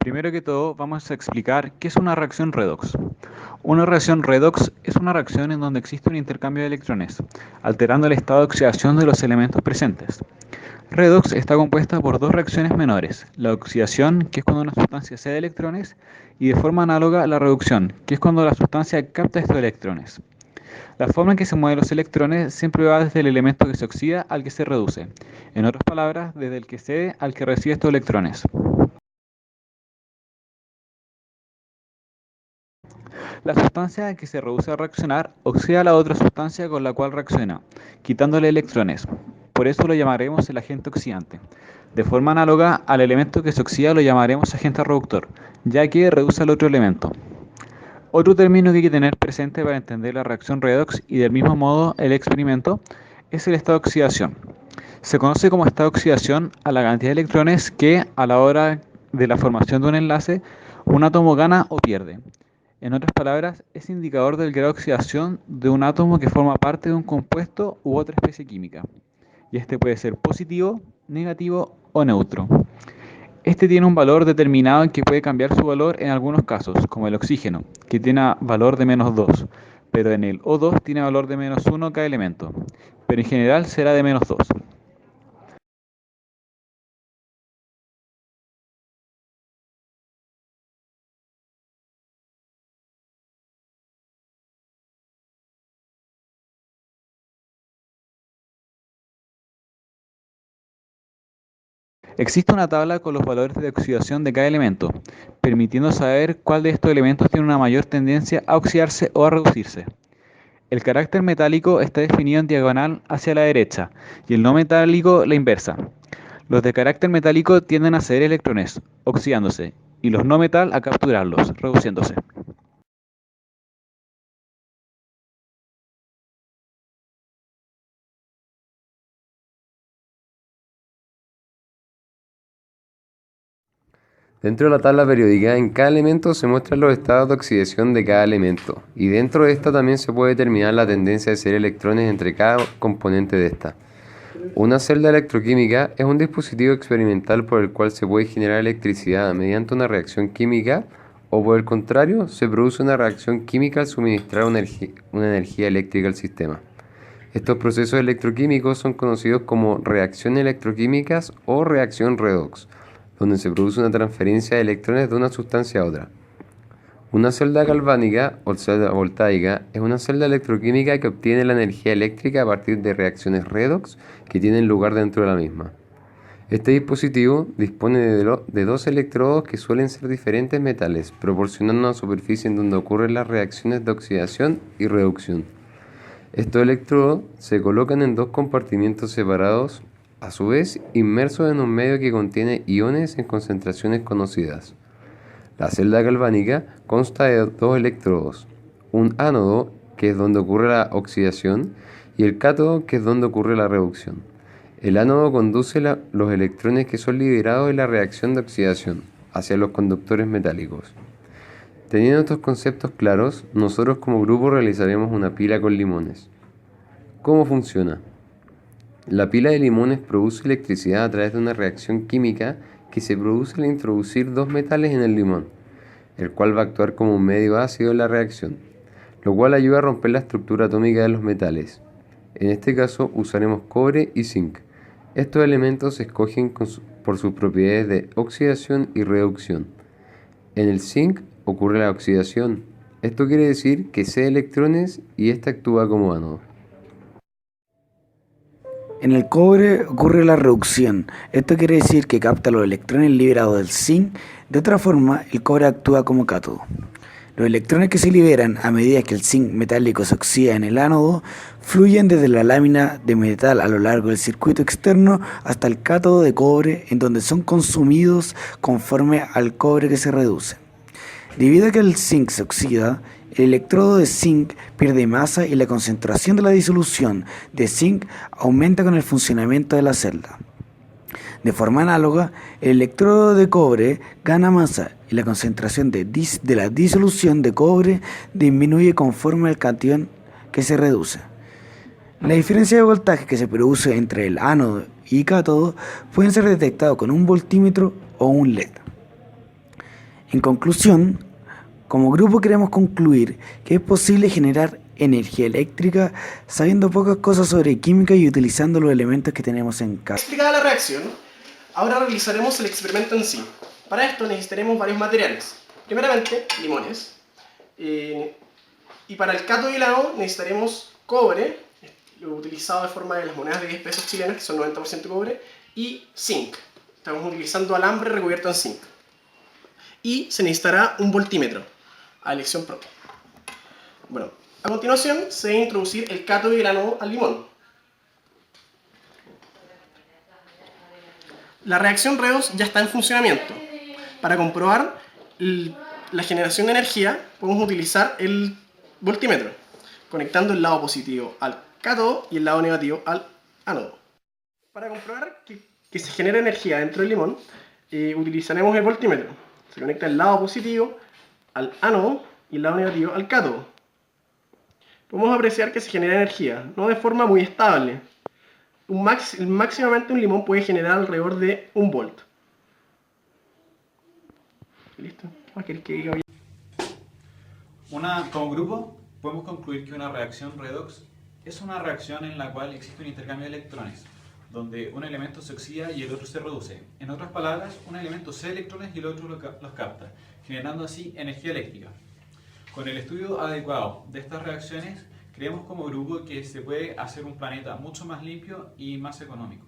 Primero que todo, vamos a explicar qué es una reacción redox. Una reacción redox es una reacción en donde existe un intercambio de electrones, alterando el estado de oxidación de los elementos presentes. Redox está compuesta por dos reacciones menores, la oxidación, que es cuando una sustancia cede electrones, y de forma análoga la reducción, que es cuando la sustancia capta estos electrones. La forma en que se mueven los electrones siempre va desde el elemento que se oxida al que se reduce. En otras palabras, desde el que cede al que recibe estos electrones. La sustancia que se reduce a reaccionar oxida a la otra sustancia con la cual reacciona, quitándole electrones. Por eso lo llamaremos el agente oxidante. De forma análoga al elemento que se oxida lo llamaremos agente reductor, ya que reduce al otro elemento. Otro término que hay que tener presente para entender la reacción redox y del mismo modo el experimento es el estado de oxidación. Se conoce como estado de oxidación a la cantidad de electrones que, a la hora de la formación de un enlace, un átomo gana o pierde. En otras palabras, es indicador del grado de oxidación de un átomo que forma parte de un compuesto u otra especie química. Y este puede ser positivo, negativo o neutro. Este tiene un valor determinado en que puede cambiar su valor en algunos casos, como el oxígeno, que tiene valor de -2, pero en el O2 tiene valor de -1 cada elemento, pero en general será de -2. Existe una tabla con los valores de oxidación de cada elemento, permitiendo saber cuál de estos elementos tiene una mayor tendencia a oxidarse o a reducirse. El carácter metálico está definido en diagonal hacia la derecha y el no metálico la inversa. Los de carácter metálico tienden a ceder electrones, oxidándose, y los no metal a capturarlos, reduciéndose. Dentro de la tabla periódica, en cada elemento se muestran los estados de oxidación de cada elemento, y dentro de esta también se puede determinar la tendencia de ceder electrones entre cada componente de esta. Una celda electroquímica es un dispositivo experimental por el cual se puede generar electricidad mediante una reacción química, o por el contrario, se produce una reacción química al suministrar una energía eléctrica al sistema. Estos procesos electroquímicos son conocidos como reacciones electroquímicas o reacción redox, donde se produce una transferencia de electrones de una sustancia a otra. Una celda galvánica o celda voltaica es una celda electroquímica que obtiene la energía eléctrica a partir de reacciones redox que tienen lugar dentro de la misma. Este dispositivo dispone de dos electrodos que suelen ser diferentes metales, proporcionando una superficie en donde ocurren las reacciones de oxidación y reducción. Estos electrodos se colocan en dos compartimientos separados, a su vez inmersos en un medio que contiene iones en concentraciones conocidas. La celda galvánica consta de dos electrodos, un ánodo, que es donde ocurre la oxidación, y el cátodo, que es donde ocurre la reducción. El ánodo conduce los electrones que son liberados en la reacción de oxidación hacia los conductores metálicos. Teniendo estos conceptos claros, nosotros como grupo realizaremos una pila con limones. ¿Cómo funciona? La pila de limones produce electricidad a través de una reacción química que se produce al introducir dos metales en el limón, el cual va a actuar como un medio ácido en la reacción, lo cual ayuda a romper la estructura atómica de los metales. En este caso usaremos cobre y zinc. Estos elementos se escogen por sus propiedades de oxidación y reducción. En el zinc ocurre la oxidación. Esto quiere decir que cede electrones y éste actúa como ánodo. En el cobre ocurre la reducción. Esto quiere decir que capta los electrones liberados del zinc. De otra forma, el cobre actúa como cátodo. Los electrones que se liberan a medida que el zinc metálico se oxida en el ánodo fluyen desde la lámina de metal a lo largo del circuito externo hasta el cátodo de cobre, en donde son consumidos conforme al cobre que se reduce. Debido a que el zinc se oxida, el electrodo de zinc pierde masa y la concentración de la disolución de zinc aumenta con el funcionamiento de la celda. De forma análoga, el electrodo de cobre gana masa y la concentración de la disolución de cobre disminuye conforme al catión que se reduce. La diferencia de voltaje que se produce entre el ánodo y cátodo pueden ser detectados con un voltímetro o un LED. En conclusión, como grupo queremos concluir que es posible generar energía eléctrica sabiendo pocas cosas sobre química y utilizando los elementos que tenemos en casa. Explicada la reacción, ahora realizaremos el experimento en sí. Para esto necesitaremos varios materiales. Primeramente, limones. Y para el cátodo y el ánodo necesitaremos cobre, utilizado de forma de las monedas de 10 pesos chilenas, que son 90% cobre, y zinc. Estamos utilizando alambre recubierto en zinc. Y se necesitará un voltímetro, a elección propia. Bueno, a continuación se debe introducir el cátodo y el ánodo al limón. La reacción redox ya está en funcionamiento. Para comprobar la generación de energía, podemos utilizar el voltímetro, conectando el lado positivo al cátodo y el lado negativo al ánodo. Para comprobar que se genera energía dentro del limón, utilizaremos el voltímetro. Se conecta el lado positivo al ánodo y el lado negativo al cátodo. Podemos apreciar que se genera energía, no de forma muy estable. Máximamente un limón puede generar alrededor de 1 volt. ¿Listo? Como grupo, podemos concluir que una reacción redox es una reacción en la cual existe un intercambio de electrones, donde un elemento se oxida y el otro se reduce. En otras palabras, un elemento cede electrones y el otro los capta, generando así energía eléctrica. Con el estudio adecuado de estas reacciones, creemos como grupo que se puede hacer un planeta mucho más limpio y más económico.